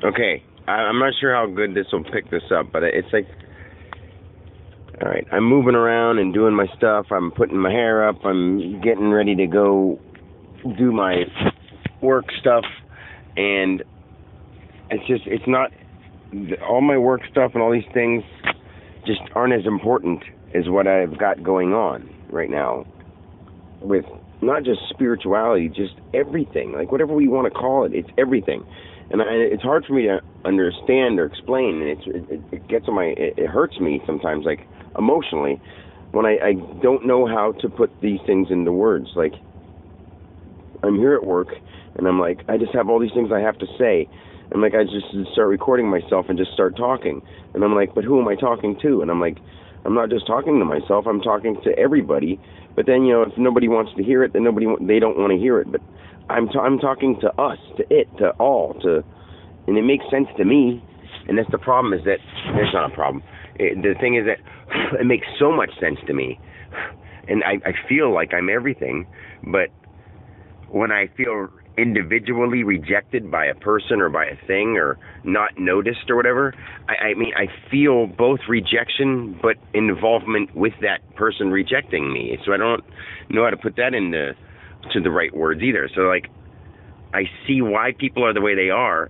Okay, I'm not sure how good this will pick this up, but it's like, all right, I'm moving around and doing my stuff. I'm putting my hair up. I'm getting ready to go do my work stuff, and it's not, all my work stuff and all these things just aren't as important as what I've got going on right now with not just spirituality, just everything. Like, whatever we want to call it, it's everything. And it's hard for me to understand or explain, and it gets on it hurts me sometimes, like, emotionally, when I don't know how to put these things into words. Like, I'm here at work, and I'm like, I just have all these things I have to say, and like, I just start recording myself and just start talking, and I'm like, but who am I talking to? And I'm like, I'm not just talking to myself, I'm talking to everybody. But then, if nobody wants to hear it, then they don't want to hear it. But I'm talking to us, to it, to all, and it makes sense to me. And that's the problem, is that it's not a problem. The thing is that it makes so much sense to me, and I feel like I'm everything. But when I feel individually rejected by a person or by a thing, or not noticed or whatever, I mean, I feel both rejection but involvement with that person rejecting me. So I don't know how to put that into the right words either. So, like, I see why people are the way they are,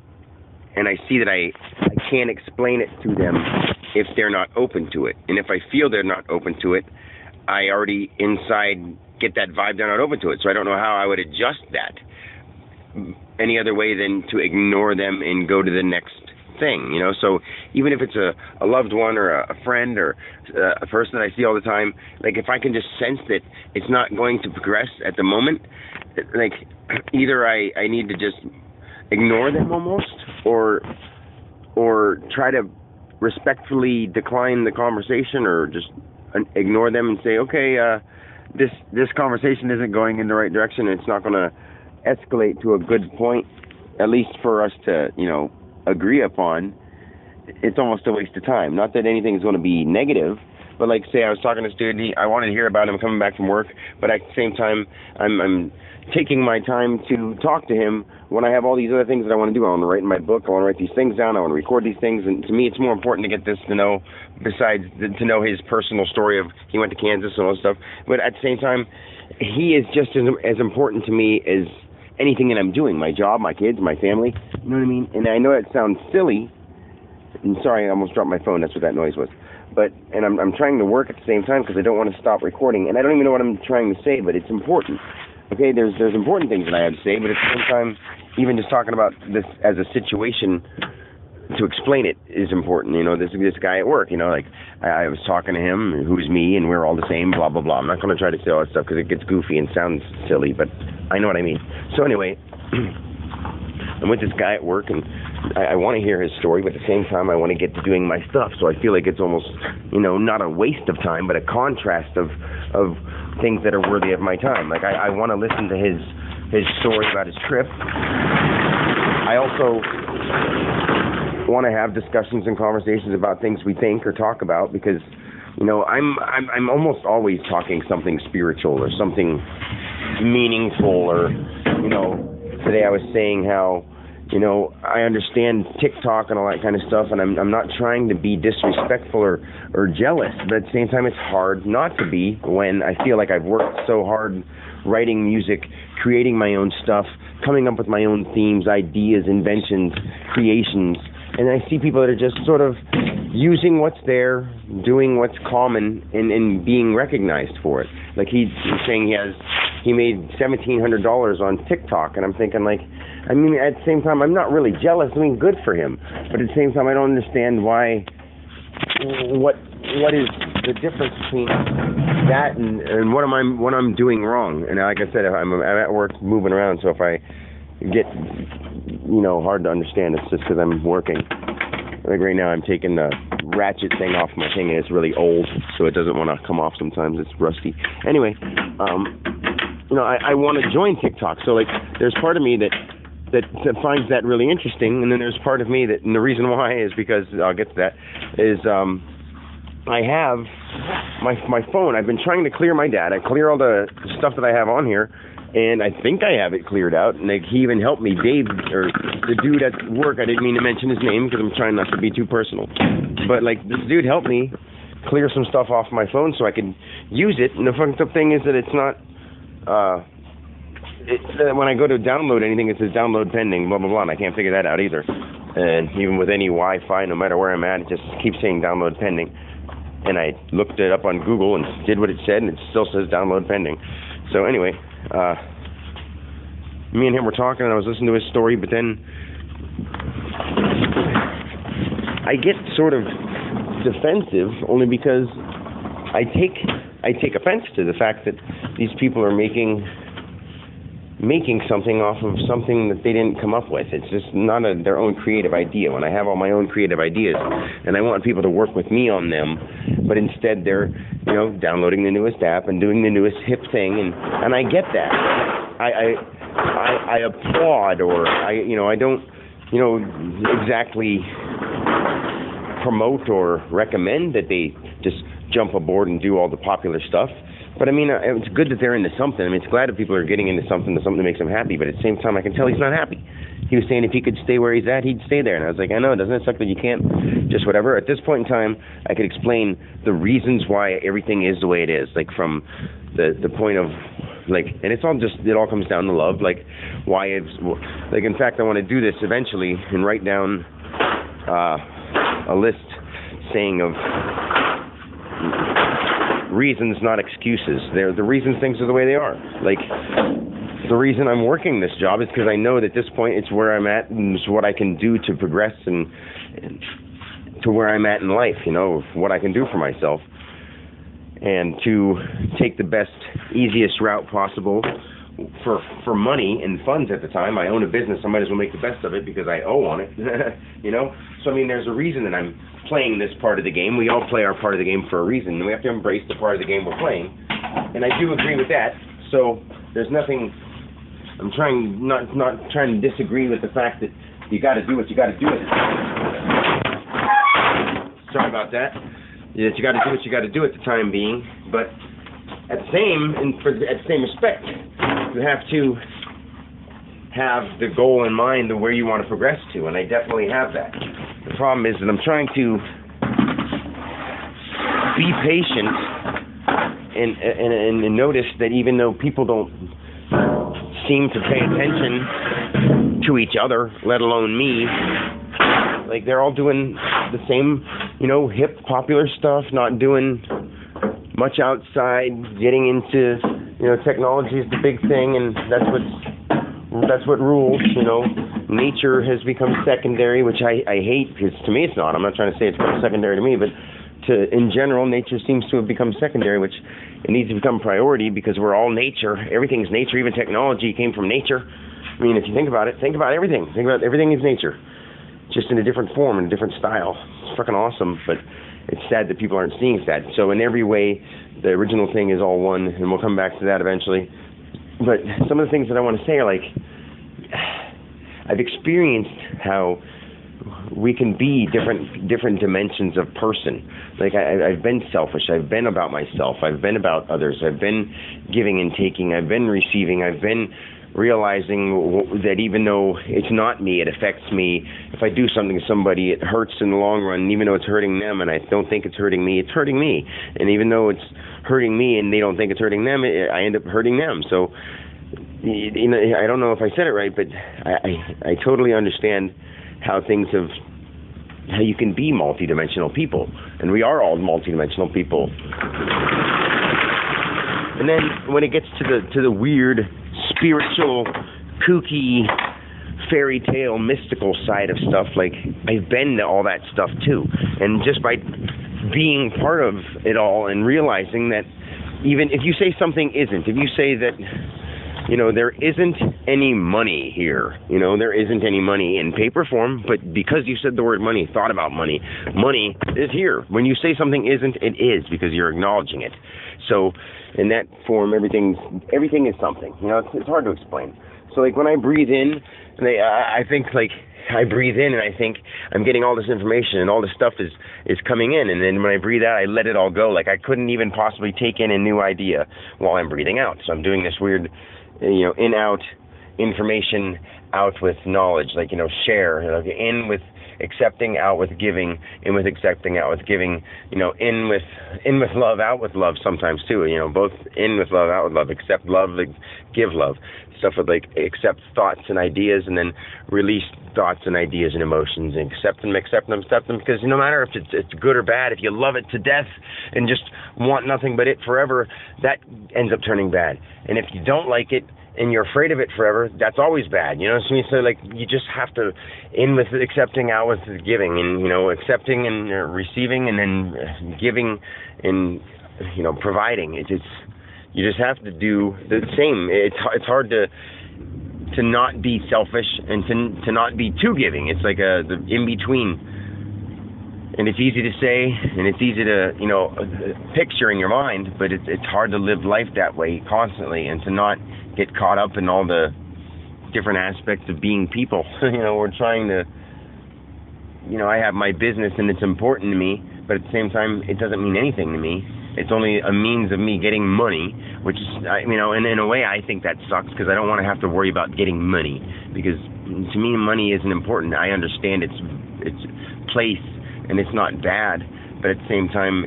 and I see that I can't explain it to them if they're not open to it. And if I feel they're not open to it, I already inside get that vibe they're not open to it. So I don't know how I would adjust that any other way than to ignore them and go to the next thing, So even if it's a loved one or a friend or a person that I see all the time, like, if I can just sense that it's not going to progress at the moment, like, either I need to just ignore them almost, or try to respectfully decline the conversation, or just ignore them and say, okay, this conversation isn't going in the right direction, and it's not going to escalate to a good point, at least for us to, agree upon. It's almost a waste of time. Not that anything is going to be negative, but, like, say I was talking to a student, I wanted to hear about him coming back from work, but at the same time, I'm taking my time to talk to him when I have all these other things that I want to do. I want to write in my book, I want to write these things down, I want to record these things, and to me it's more important to get this to know, besides to know his personal story of he went to Kansas and all that stuff. But at the same time, he is just as important to me as anything that I'm doing, my job, my kids, my family, you know what I mean? And I know it sounds silly, and sorry, I almost dropped my phone, that's what that noise was. And I'm trying to work at the same time because I don't want to stop recording, and I don't even know what I'm trying to say, but it's important. Okay, there's important things that I have to say, but at the same time, even just talking about this as a situation to explain it is important. This guy at work, like, I was talking to him, who's me, and we're all the same, blah, blah, blah. I'm not going to try to say all that stuff because it gets goofy and sounds silly, but I know what I mean. So anyway, I'm with this guy at work, and I want to hear his story, but at the same time, I want to get to doing my stuff. So I feel like it's almost, not a waste of time, but a contrast of things that are worthy of my time. Like, I want to listen to his story about his trip. I also want to have discussions and conversations about things we think or talk about, because I'm almost always talking something spiritual or something meaningful, or today I was saying how I understand TikTok and all that kind of stuff, and I'm not trying to be disrespectful or jealous, but at the same time it's hard not to be when I feel like I've worked so hard writing music, creating my own stuff, coming up with my own themes, ideas, inventions, creations, and I see people that are just sort of using what's there, doing what's common, and being recognized for it. Like, he's saying he made $1,700 on TikTok, and I'm thinking, like, I mean, at the same time, I'm not really jealous. I mean, good for him, but at the same time, I don't understand why. What is the difference between that and what I'm doing wrong? And like I said, I'm at work moving around, so if I get hard to understand, it's just because I'm working. Like right now, I'm taking the ratchet thing off my thing, and it's really old, so it doesn't want to come off sometimes. It's rusty. Anyway, I want to join TikTok. So, like, there's part of me that finds that really interesting, and then there's part of me that, and the reason why is because, I'll get to that, is I have my phone. I've been trying to clear my data, clear all the stuff that I have on here, And I think I have it cleared out. And like, he even helped me, Dave, or the dude at work. I didn't mean to mention his name because I'm trying not to be too personal. But like, this dude helped me clear some stuff off my phone so I could use it. And the fucked up thing is that it's not. When I go to download anything, it says download pending, blah blah blah. And I can't figure that out either. And even with any Wi-Fi, no matter where I'm at, it just keeps saying download pending. And I looked it up on Google and did what it said, and it still says download pending. So anyway, me and him were talking, and I was listening to his story, but then I get sort of defensive only because I take offense to the fact that these people are making something off of something that they didn't come up with. It's just not their own creative idea. When I have all my own creative ideas, and I want people to work with me on them, but instead they're, downloading the newest app and doing the newest hip thing, and I get that. I applaud, or I don't, exactly promote or recommend that they just jump aboard and do all the popular stuff. But I mean, it's good that they're into something. I mean, it's glad that people are getting into something that makes them happy. But at the same time, I can tell he's not happy. He was saying if he could stay where he's at, he'd stay there. And I was like, I know, doesn't it suck that you can't just whatever? At this point in time, I could explain the reasons why everything is the way it is. Like from the point of and it all comes down to love. Like why it's in fact, I want to do this eventually and write down a list saying of reasons, not excuses. They're the reasons things are the way they are. Like, the reason I'm working this job is because I know that at this point it's where I'm at and it's what I can do to progress and to where I'm at in life, what I can do for myself. And to take the best, easiest route possible for money and funds at the time. I own a business, I might as well make the best of it because I owe on it, So, I mean, there's a reason that I'm playing this part of the game. We all play our part of the game for a reason, and we have to embrace the part of the game we're playing. And I do agree with that. So there's nothing. I'm not trying to disagree with the fact that you got to do what you got to do. Sorry about that. That you got to do what you got to do at the time being, but at the same respect, you have to have the goal in mind of where you want to progress to, and I definitely have that. The problem is that I'm trying to be patient and notice that even though people don't seem to pay attention to each other, let alone me, like they're all doing the same, hip, popular stuff, not doing much outside, getting into, technology is the big thing, and that's what rules, Nature has become secondary, which I hate, because to me it's not. I'm not trying to say it's become secondary to me, but in general, nature seems to have become secondary, which it needs to become priority because we're all nature. Everything's nature. Even technology came from nature. I mean, if you think about it, think about everything. Think about everything is nature, just in a different form, in a different style. It's fucking awesome, but it's sad that people aren't seeing that. So in every way, the original thing is all one, and we'll come back to that eventually. But some of the things that I want to say are like, I've experienced how we can be different dimensions of person. Like I've been selfish. I've been about myself. I've been about others. I've been giving and taking. I've been receiving. I've been realizing that even though it's not me, it affects me. If I do something to somebody, it hurts in the long run. Even though it's hurting them, and I don't think it's hurting me, it's hurting me. And even though it's hurting me, and they don't think it's hurting them, I end up hurting them. So, I don't know if I said it right, but I totally understand how you can be multidimensional people, and we are all multidimensional people. And then when it gets to the weird, spiritual, kooky, fairy tale, mystical side of stuff, like I've been to all that stuff too, and just by being part of it all and realizing that even if you say something isn't, if you say that there isn't any money here. There isn't any money in paper form, but because you said the word money, thought about money, money is here. When you say something isn't, it is, because you're acknowledging it. So in that form, everything is something. It's hard to explain. So like when I breathe in, and I think like I breathe in and I think I'm getting all this information and all this stuff is coming in, and then when I breathe out, I let it all go. Like I couldn't even possibly take in a new idea while I'm breathing out. So I'm doing this weird in, out, information, out with knowledge, like, share, in with accepting, out with giving, in with accepting, out with giving, in with love, out with love sometimes too, both in with love, out with love, accept love, like, give love, stuff with like accept thoughts and ideas and then release thoughts and ideas and emotions and accept them, because no matter if it's good or bad, if you love it to death and just want nothing but it forever, that ends up turning bad. And if you don't like it and you're afraid of it forever, that's always bad. You know what I mean? So like, you just have to in with accepting, out with giving, and accepting and receiving, and then giving and providing. It's you just have to do the same. It's hard to not be selfish and to not be too giving. It's like the in between. And it's easy to say, and it's easy to, picture in your mind, but it's hard to live life that way constantly and to not get caught up in all the different aspects of being people. We're trying to, I have my business and it's important to me, but at the same time, it doesn't mean anything to me. It's only a means of me getting money, which is, and in a way, I think that sucks because I don't want to have to worry about getting money, because to me, money isn't important. I understand its place and it's not bad, but at the same time,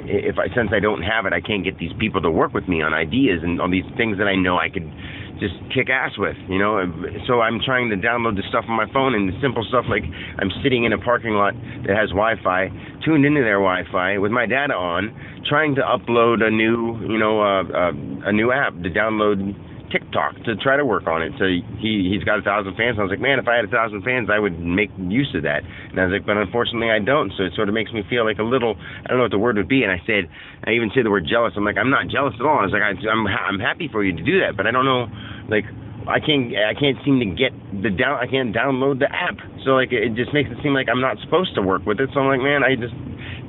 since I don't have it, I can't get these people to work with me on ideas and all these things that I know I could just kick ass with, So I'm trying to download the stuff on my phone, and the simple stuff like I'm sitting in a parking lot that has Wi-Fi, tuned into their Wi-Fi with my data on, trying to upload a new, a new app to download TikTok to try to work on it. So he's got 1,000 fans. I was like, man, if I had 1,000 fans, I would make use of that. And I was like, but unfortunately, I don't. So it sort of makes me feel like a little, I don't know what the word would be. And I even said the word jealous. I'm like, I'm not jealous at all. I was like, I'm happy for you to do that, but I don't know, like, I can't seem to get I can't download the app. So like, it just makes it seem like I'm not supposed to work with it. So I'm like, man, I just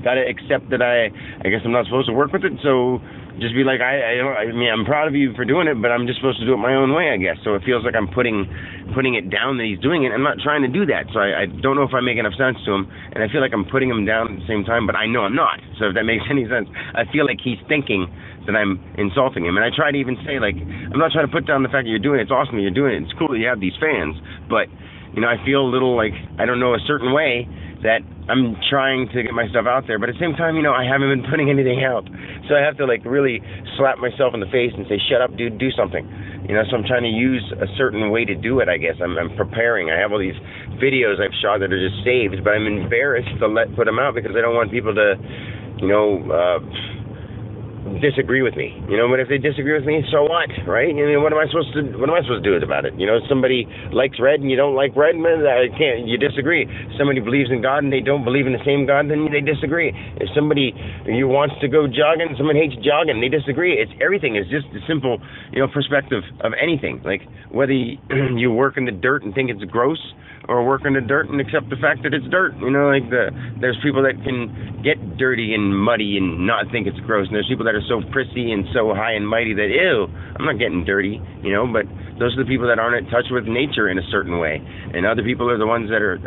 gotta accept that I guess I'm not supposed to work with it. So just be like, I mean, I'm proud of you for doing it, but I'm just supposed to do it my own way, I guess. So it feels like I'm putting it down that he's doing it. I'm not trying to do that. So I don't know if I make enough sense to him, and I feel like I'm putting him down at the same time, but I know I'm not. So if that makes any sense, I feel like he's thinking that I'm insulting him. And I try to even say, like, I'm not trying to put down the fact that you're doing it. It's awesome that you're doing it. It's cool that you have these fans, but I feel a little like, I don't know, a certain way that I'm trying to get my stuff out there, but at the same time, I haven't been putting anything out. So I have to like really slap myself in the face and say, shut up, dude, do something. So I'm trying to use a certain way to do it, I guess. I'm preparing. I have all these videos I've shot that are just saved, but I'm embarrassed to put them out because I don't want people to, disagree with me. But if they disagree with me, so what, right? What am I supposed to do about it? Somebody likes red and you don't like red, man, you disagree. Somebody believes in God and they don't believe in the same God, then they disagree. If somebody wants to go jogging, someone hates jogging, they disagree. Everything is just a simple, perspective of anything. Like whether you work in the dirt and think it's gross, or work in the dirt and accept the fact that it's dirt. There's people that can get dirty and muddy and not think it's gross, and there's people that are so prissy and so high and mighty that, ew, I'm not getting dirty, but those are the people that aren't in touch with nature in a certain way. And other people are the ones that are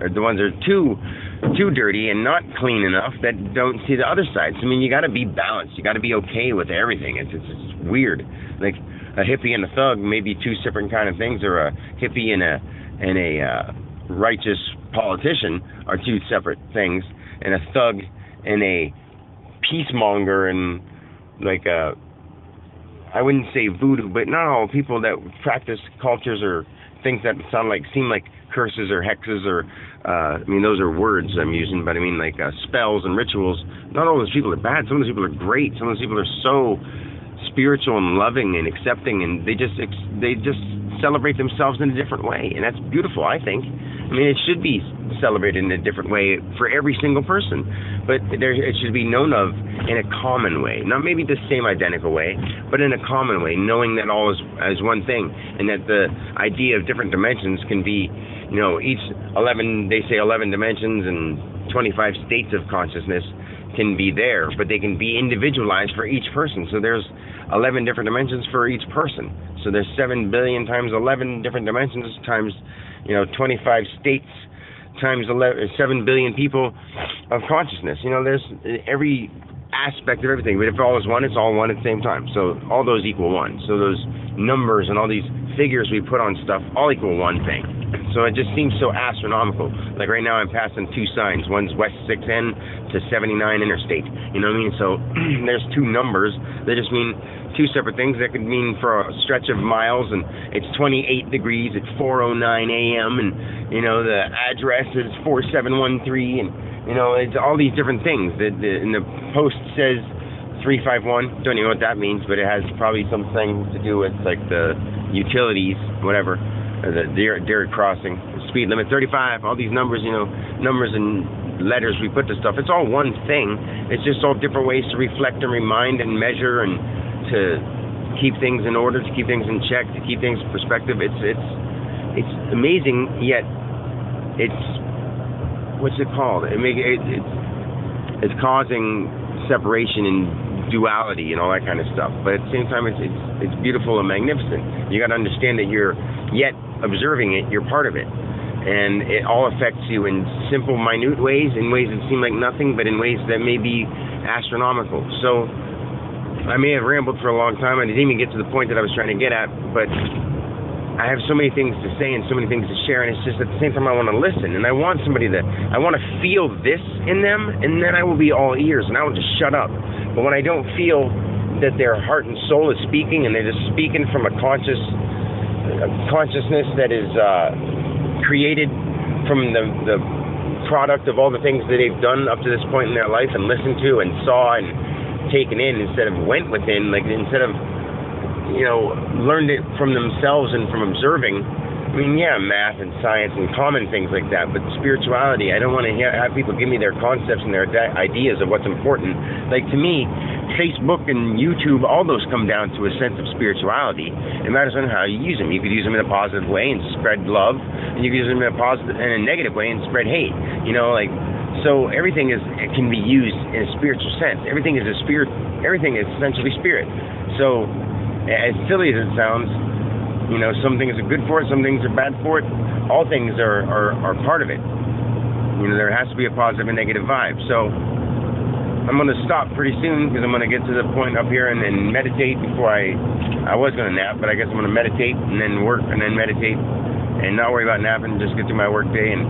too dirty and not clean enough that don't see the other side. So, you got to be balanced. You got to be okay with everything. It's weird. Like a hippie and a thug may be two different kind of things, or a hippie and a righteous politician are two separate things, and a thug and a peacemonger and like I wouldn't say voodoo, but not all people that practice cultures or things that seem like curses or hexes or those are words I'm using, but like spells and rituals. Not all those people are bad. Some of those people are great. Some of those people are so spiritual and loving and accepting, and they just celebrate themselves in a different way, and that's beautiful, I think. It should be celebrated in a different way for every single person, but it should be known of in a common way, not maybe the same identical way, but in a common way, knowing that all is as one thing, and that the idea of different dimensions can be, each 11 dimensions and 25 states of consciousness can be there, but they can be individualized for each person. So there's 11 different dimensions for each person. So there's 7 billion times 11 different dimensions times 25 states times 7 billion people of consciousness. There's every aspect of everything, but if all is one, it's all one at the same time. So all those equal one. So those numbers and all these figures we put on stuff all equal one thing. So it just seems so astronomical. Like right now I'm passing two signs. One's West 6N to 79 Interstate. You know what I mean? So there's two numbers. They just mean two separate things. That could mean for a stretch of miles, and it's 28 degrees at 4:09 a.m. and you know the address is 4713, and you know it's all these different things. And the post says 351. Don't even know what that means, but it has probably something to do with like the utilities, whatever. The deer crossing, speed limit 35, all these numbers, you know, numbers and letters we put to stuff. It's all one thing. It's just all different ways to reflect and remind and measure and to keep things in order, to keep things in check, to keep things in perspective. It's amazing, yet it's what's it called? It's causing separation and duality and all that kind of stuff. But at the same time, it's beautiful and magnificent. You got to understand that you're yet observing it, you're part of it, and it all affects you in simple, minute ways, in ways that seem like nothing, but in ways that may be astronomical. So I may have rambled for a long time. I didn't even get to the point that I was trying to get at, but I have so many things to say and so many things to share, and it's just at the same time I want to listen, and I want somebody I want to feel this in them, and then I will be all ears, and I will just shut up. But when I don't feel that their heart and soul is speaking, and they're just speaking from a consciousness that is created from the product of all the things that they've done up to this point in their life and listened to and saw and taken in instead of went within, like instead of, you know, learned it from themselves and from observing. I mean, yeah, math and science and common things like that, but spirituality, I don't want to have people give me their concepts and their ideas of what's important. Like, to me, Facebook and YouTube, all those come down to a sense of spirituality. It matters on how you use them. You could use them in a positive way and spread love, and you could use them in a negative way and spread hate. You know, like, so everything can be used in a spiritual sense. Everything is essentially spirit. So, as silly as it sounds, you know, some things are good for it, some things are bad for it. All things are part of it. You know, there has to be a positive and negative vibe. So I'm going to stop pretty soon because I'm going to get to the point up here and meditate before I was going to nap, but I guess I'm going to meditate and then work and then meditate and not worry about napping, just get through my work day. And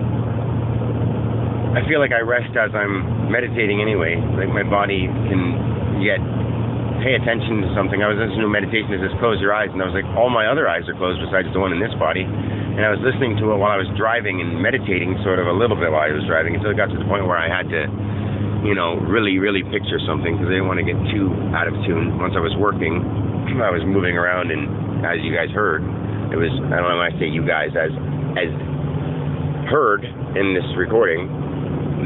I feel like I rest as I'm meditating anyway. Like my body can yet pay attention to something. I was listening to a meditation that says close your eyes, and I was like, all my other eyes are closed besides the one in this body. And I was listening to it while I was driving and meditating sort of a little bit while I was driving until it got to the point where I had to, you know, really, really picture something because I didn't want to get too out of tune. Once I was working, I was moving around, and as you guys heard, it was, I don't know when I say you guys, as heard in this recording,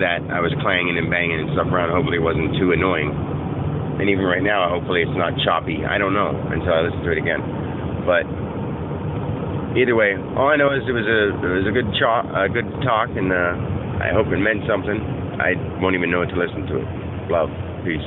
that I was clanging and banging and stuff around. Hopefully it wasn't too annoying. And even right now, hopefully it's not choppy. I don't know until I listen to it again. But either way, all I know is it was a good talk, and I hope it meant something. I won't even know it to listen to it. Love. Peace.